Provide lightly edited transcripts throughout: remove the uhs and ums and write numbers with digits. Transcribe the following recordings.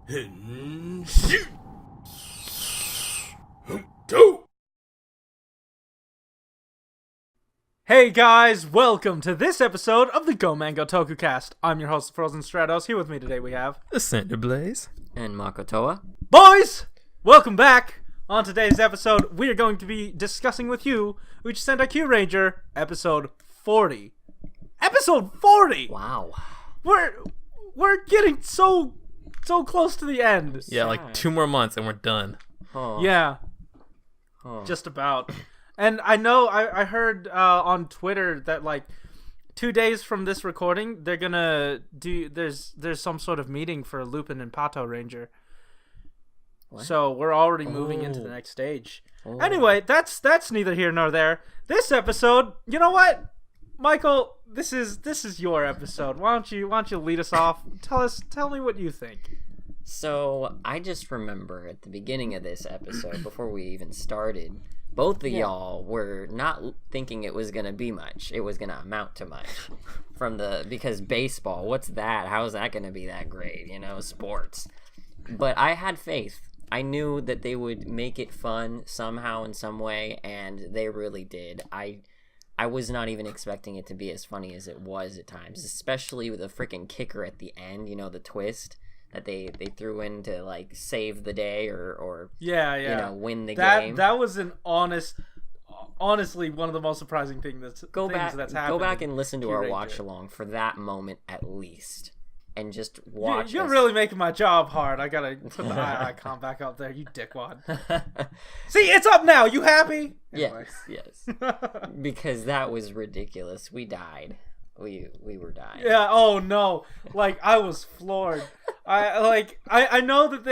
Hey guys, welcome to this episode of the Go Mango Tokukast. I'm your host, Frozen Stratos. Here with me today we have the Cinder Blaze and Makotoa. Boys, welcome back. On today's episode, we are going to be discussing with you Uchuu Sentai Kyuranger, episode 40. Episode 40! Wow. We're getting so close to the end. Yeah, like 2 more months and we're done. Oh. Yeah. Just about. And I know I heard on Twitter that like 2 days from this recording, they're gonna do there's some sort of meeting for Lupin and Pato Ranger. What? So we're already moving into the next stage. Oh. Anyway, that's neither here nor there. This episode, you know what, Michael, this is your episode. Why don't you lead us off? Tell me what you think. So I just remember at the beginning of this episode, before we even started, both of y'all were not thinking it was gonna be much. It was gonna amount to much. Because baseball, what's that? How is that gonna be that great? You know, sports. But I had faith. I knew that they would make it fun somehow in some way, and they really did. I was not even expecting it to be as funny as it was at times, especially with the freaking kicker at the end, you know, the twist that they threw in to like save the day or you know, win the game. That was an honestly one of the most surprising things that's happened. Go back and listen to our watch along for that moment at least. And just watch. You're really making my job hard. I gotta put the icon back up there, you dickwad. See, it's up now. You happy? Yes. Because that was ridiculous. We died. We were dying. Yeah. Oh no. Like I was floored. I know that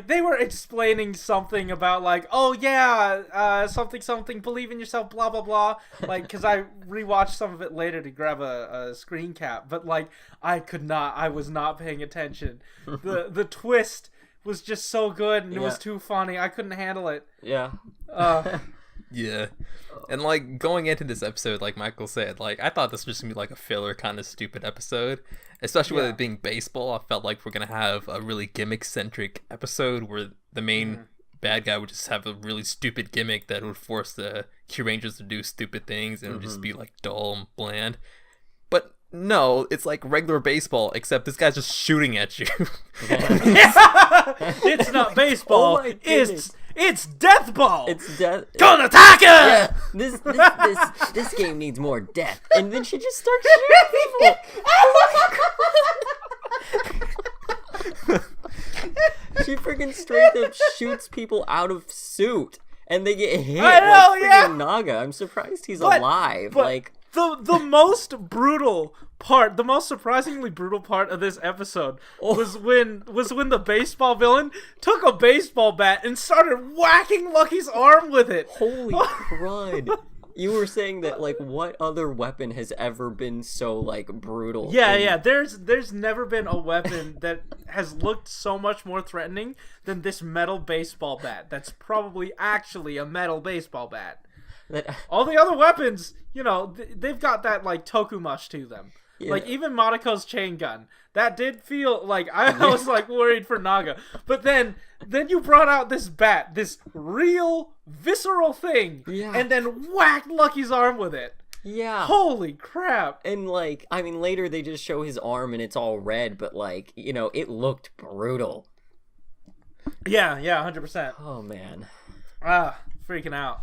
they were explaining something about like, oh yeah, something, believe in yourself, blah blah blah. Like, because I rewatched some of it later to grab a screen cap, but like I was not paying attention. The twist was just so good and it was too funny. I couldn't handle it. Yeah. Yeah. And like going into this episode, like Michael said, like I thought this was just gonna be like a filler kind of stupid episode. Especially with it being baseball, I felt like we're gonna have a really gimmick centric episode where the main bad guy would just have a really stupid gimmick that would force the Kyurangers to do stupid things and it would just be like dull and bland. But no, it's like regular baseball, except this guy's just shooting at you. It's not baseball. Oh, it's death ball. It's death. Konataka! Yeah. This game needs more death. And then she just starts shooting people. She freaking straight up shoots people out of suit, and they get hit. I know, like freaking Naga. I'm surprised he's alive. Like the most brutal part, the most surprisingly brutal part of this episode was when the baseball villain took a baseball bat and started whacking Lucky's arm with it. Holy crud. You were saying that, like, what other weapon has ever been so, like, brutal? Yeah. There's never been a weapon that has looked so much more threatening than this metal baseball bat. That's probably actually a metal baseball bat. All the other weapons, you know, they've got that, like, Tokumash to them. Yeah. Like, even Monaco's chain gun. That did feel like, I was, like, worried for Naga. But then you brought out this bat, this real, visceral thing, and then whacked Lucky's arm with it. Yeah. Holy crap. And, like, I mean, later they just show his arm and it's all red, but, like, you know, it looked brutal. Yeah, 100%. Oh, man. Freaking out.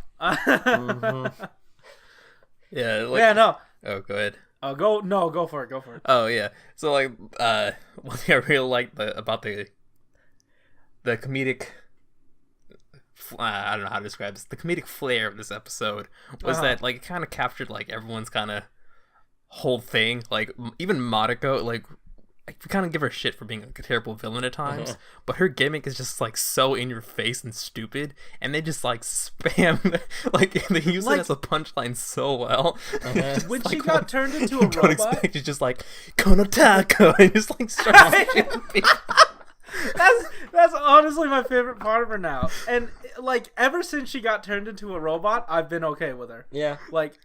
Yeah. Like, yeah, no. Oh, go ahead. Go for it. Oh yeah. So like, one thing I really liked about the comedic, I don't know how to describe this. The comedic flair of this episode was that like it kind of captured like everyone's kind of whole thing. Like even Mariko, like we kind of give her shit for being like a terrible villain at times, but her gimmick is just like so in your face and stupid, and they just like spam like they use it as a punchline so well. When she got turned into a robot, she's just like Konotaka and just like starts shooting people. That's honestly my favorite part of her now, and like ever since she got turned into a robot, I've been okay with her. Yeah, like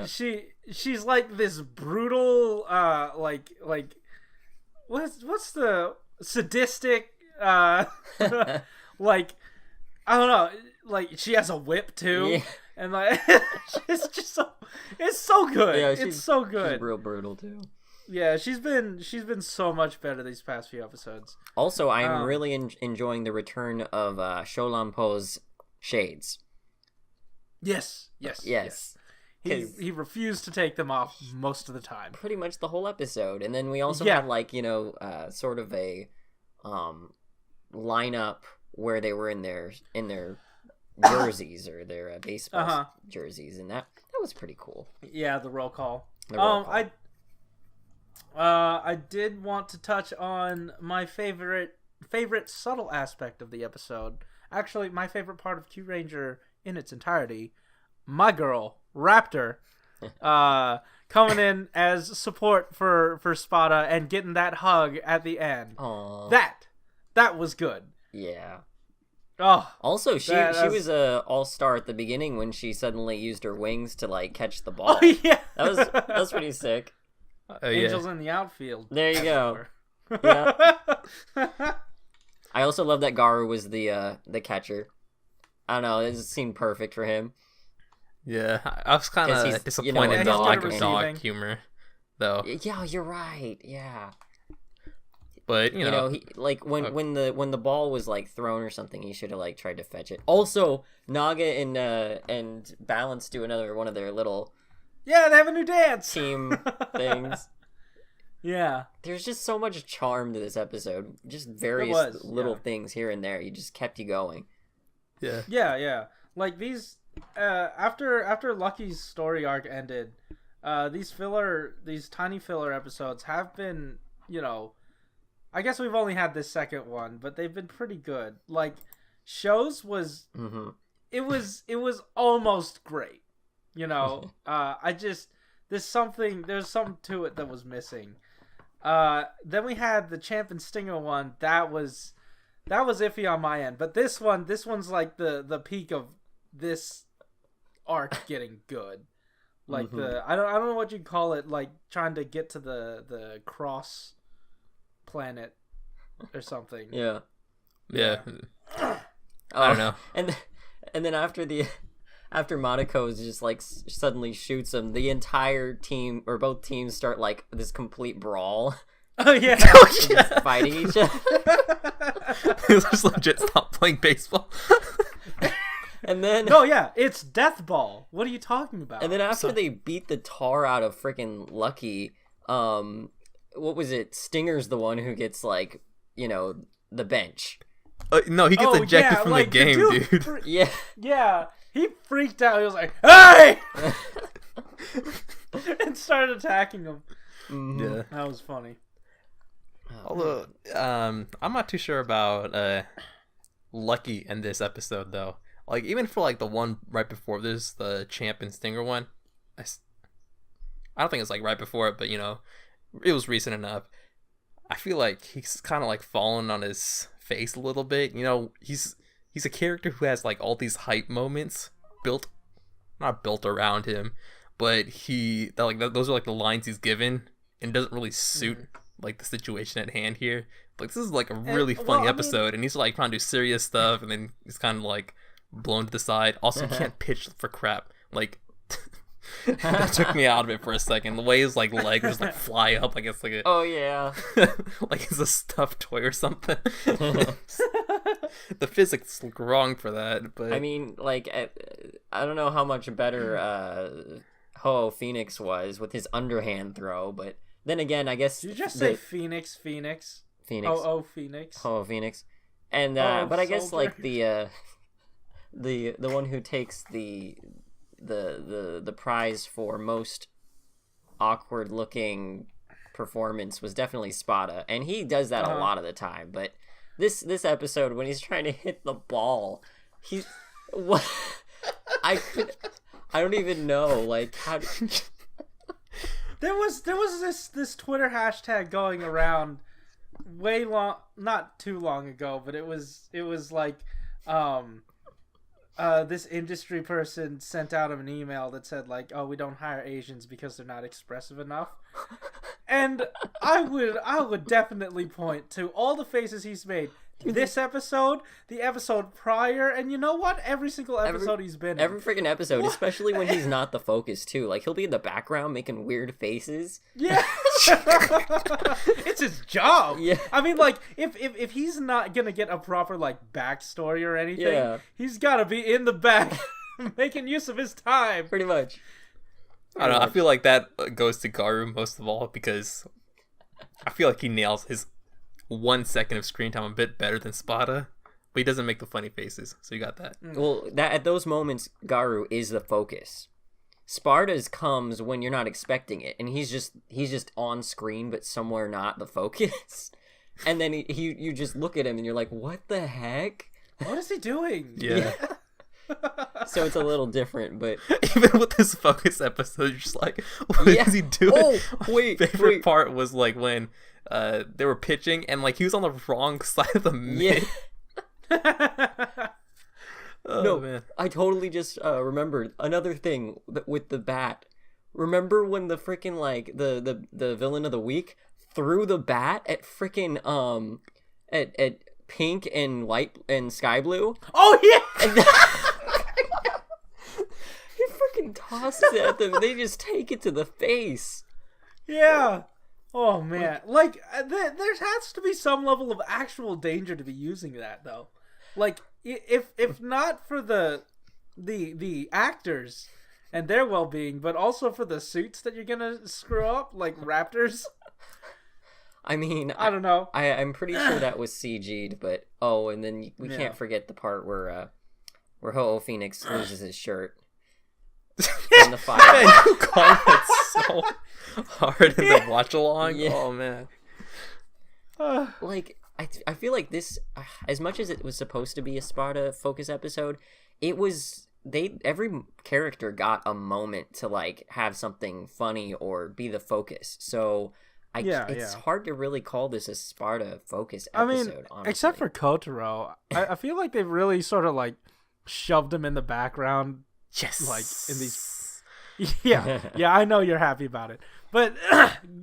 she's like this brutal like what's the sadistic, like, I don't know, like she has a whip too, Yeah. and like it's just so, it's so good. Yeah, it's so good. She's real brutal too. Yeah, she's been so much better these past few episodes. Also, I am really enjoying the return of Sholanpo's shades. Yes. He refused to take them off most of the time. Pretty much the whole episode, and then we also had like sort of a lineup where they were in their jerseys or their baseball jerseys, and that was pretty cool. Yeah, the roll call. I did want to touch on my favorite subtle aspect of the episode. Actually, my favorite part of Kyuranger in its entirety. My girl, Raptor, coming in as support for Spada and getting that hug at the end. Aww. That was good. Yeah. Oh. Also, she was a all-star at the beginning when she suddenly used her wings to like catch the ball. Oh yeah. That was pretty sick. Angels in the outfield. There you go. Yeah. I also love that Garu was the catcher. I don't know, it just seemed perfect for him. Yeah, I was kind of disappointed in the lack of dog humor, though. Yeah, you're right. Yeah. But he like when the ball was like thrown or something, he should have like tried to fetch it. Also, Naga and Balance do another one of their little they have a new dance team things. Yeah, there's just so much charm to this episode. Just various little things here and there. You just kept you going. Yeah. Like these after Lucky's story arc ended, these tiny filler episodes have been, I guess we've only had this second one, but they've been pretty good. Like Shows was it was almost great. There's something to it that was missing. Then we had the Champ and Stinger one. That was iffy on my end, but this one's like the peak of this arc getting good. Like I don't know what you'd call it, like trying to get to the cross planet or something. Yeah. I don't know. And then after Monaco's just like suddenly shoots him, the entire team or both teams start like this complete brawl. Oh yeah, just fighting each other. They just legit stop playing baseball. And then it's death ball. What are you talking about? And then after they beat the tar out of freaking Lucky, what was it? Stinger's the one who gets like the bench. No, he gets ejected from the game, dude. Yeah. He freaked out. He was like, "Hey!" and started attacking him. Yeah, that was funny. Although, I'm not too sure about Lucky in this episode though. Like even for like the one right before this, the Champ and Stinger one, I don't think it's like right before it, but it was recent enough. I feel like he's kind of like fallen on his face a little bit. He's a character who has like all these hype moments not built around him, but those are like the lines he's given, and doesn't really suit like the situation at hand here. Like this is like a really funny episode, and he's like trying to do serious stuff, and then he's kind of like blown to the side. Also, he can't pitch for crap. Like that took me out of it for a second. The way his like leg just like fly up, like it's like like it's a stuffed toy or something. The physics look wrong for that, but I mean, like I don't know how much better Ho Phoenix was with his underhand throw, but then again, I guess did you just say Phoenix? Oh, Phoenix. Ho Phoenix, and but I guess like the one who takes the prize for most awkward looking performance was definitely Spada, and he does that a lot of the time. But this episode, when he's trying to hit the ball, I don't even know like how. There was this Twitter hashtag going around not too long ago, but it was like this industry person sent out an email that said like, "Oh, we don't hire Asians because they're not expressive enough," And I would definitely point to all the faces he's made. This episode, the episode prior, and you know what? Every single episode he's been in. Every freaking episode, especially when he's not the focus, too. Like, he'll be in the background making weird faces. Yeah. It's his job. Yeah. I mean, like, if he's not gonna get a proper, like, backstory or anything, he's gotta be in the back making use of his time. Pretty much. I don't know. I feel like that goes to Garu most of all because I feel like he nails his 1 second of screen time a bit better than Spada, but he doesn't make the funny faces, so you got that. Well, that at those moments, Garu is the focus. Sparta's comes when you're not expecting it, and he's just on screen, but somewhere not the focus. And then you just look at him, and you're like, what the heck? What is he doing? Yeah. So it's a little different, but even with this focus episode, you're just like, what is he doing? Oh, wait, My favorite part was like when they were pitching and like he was on the wrong side of the mitt. Oh, no, man. I totally just remembered another thing with the bat. Remember when the freaking like the villain of the week threw the bat at freaking at Pink and Light and Sky Blue? Oh yeah. And he freaking tosses it at them. They just take it to the face. Yeah. Oh man. Like there has to be some level of actual danger to be using that though. Like if not for the actors and their well-being, but also for the suits that you're gonna screw up, like Raptors. I mean, I don't know. I'm pretty sure that was CG'd, but and then we can't forget the part where Ho-Oh Phoenix loses his shirt in the fire. Man, you called that so hard in the watch along. Yeah. Oh man. Like I feel like this, as much as it was supposed to be a Sparta focus episode, it was every character got a moment to like have something funny or be the focus. So it's hard to really call this a Sparta focus episode. I mean, honestly. Except for Kotaro, I feel like they really sort of like shoved him in the background. Yes. Like in these. Yeah, I know you're happy about it, but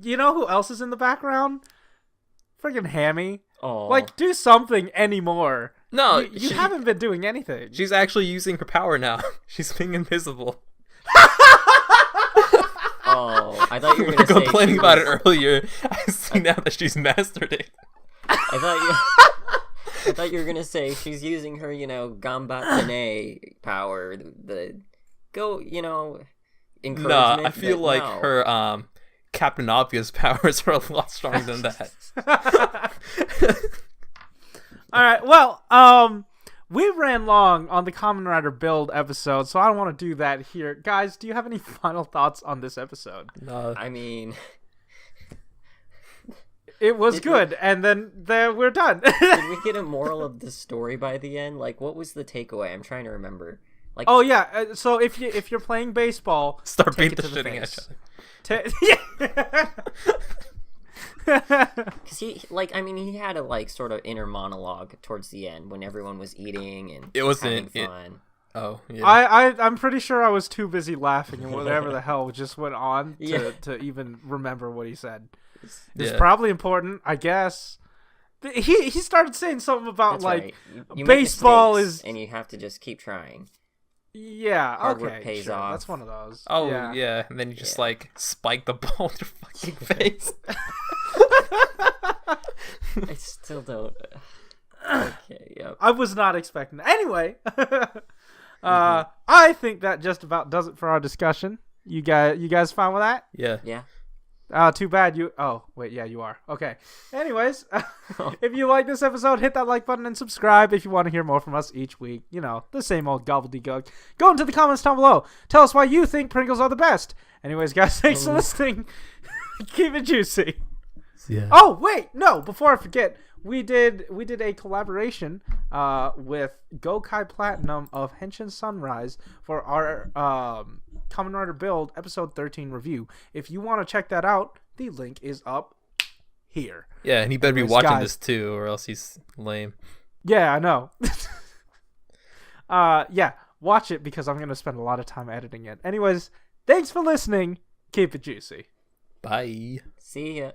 you know who else is in the background? Freaking Hammy. Oh. Like, do something anymore. No, you haven't been doing anything. She's actually using her power now. She's being invisible. Oh, I thought you were going to say complaining about it earlier. I see now that she's mastered it. I thought you were going to say she's using her, Gambattane power, encouragement. No, I feel like her Captain Obvious powers are a lot stronger than that. All right, well, we ran long on the Kamen Rider build episode, so I don't want to do that here. Guys, do you have any final thoughts on this episode? No. I mean, it was good, and then we're done. Did we get a moral of the story by the end? Like, what was the takeaway? I'm trying to remember. Like, oh yeah, so if you're playing baseball, start beating the shitting at each other. Because he had a sort of inner monologue towards the end when everyone was eating and having fun. Oh yeah. I'm pretty sure I was too busy laughing and whatever the hell just went on to even remember what he said. It's probably important, I guess. He started saying something about you baseball is, and you have to just keep trying. Yeah, hard work pays off. That's one of those. Oh yeah, and then you just spike the ball in your fucking face. I still don't. Okay, yep. I was not expecting that. Anyway, I think that just about does it for our discussion. You guys fine with that? Yeah. Yeah. Too bad you. Oh wait, yeah, you are. Okay. Anyways, if you like this episode, hit that like button and subscribe if you want to hear more from us each week. The same old gobbledygook. Go into the comments down below. Tell us why you think Pringles are the best. Anyways, guys, thanks for listening. Keep it juicy. Yeah. Oh wait, no! Before I forget, we did a collaboration with Gokai Platinum of Henshin Sunrise for our Kamen Rider Build episode 13 review. If you want to check that out, the link is up here. Yeah, and he better be watching this too, or else he's lame. Yeah, I know. Yeah, watch it because I'm gonna spend a lot of time editing it. Anyways, thanks for listening. Keep it juicy. Bye. See ya.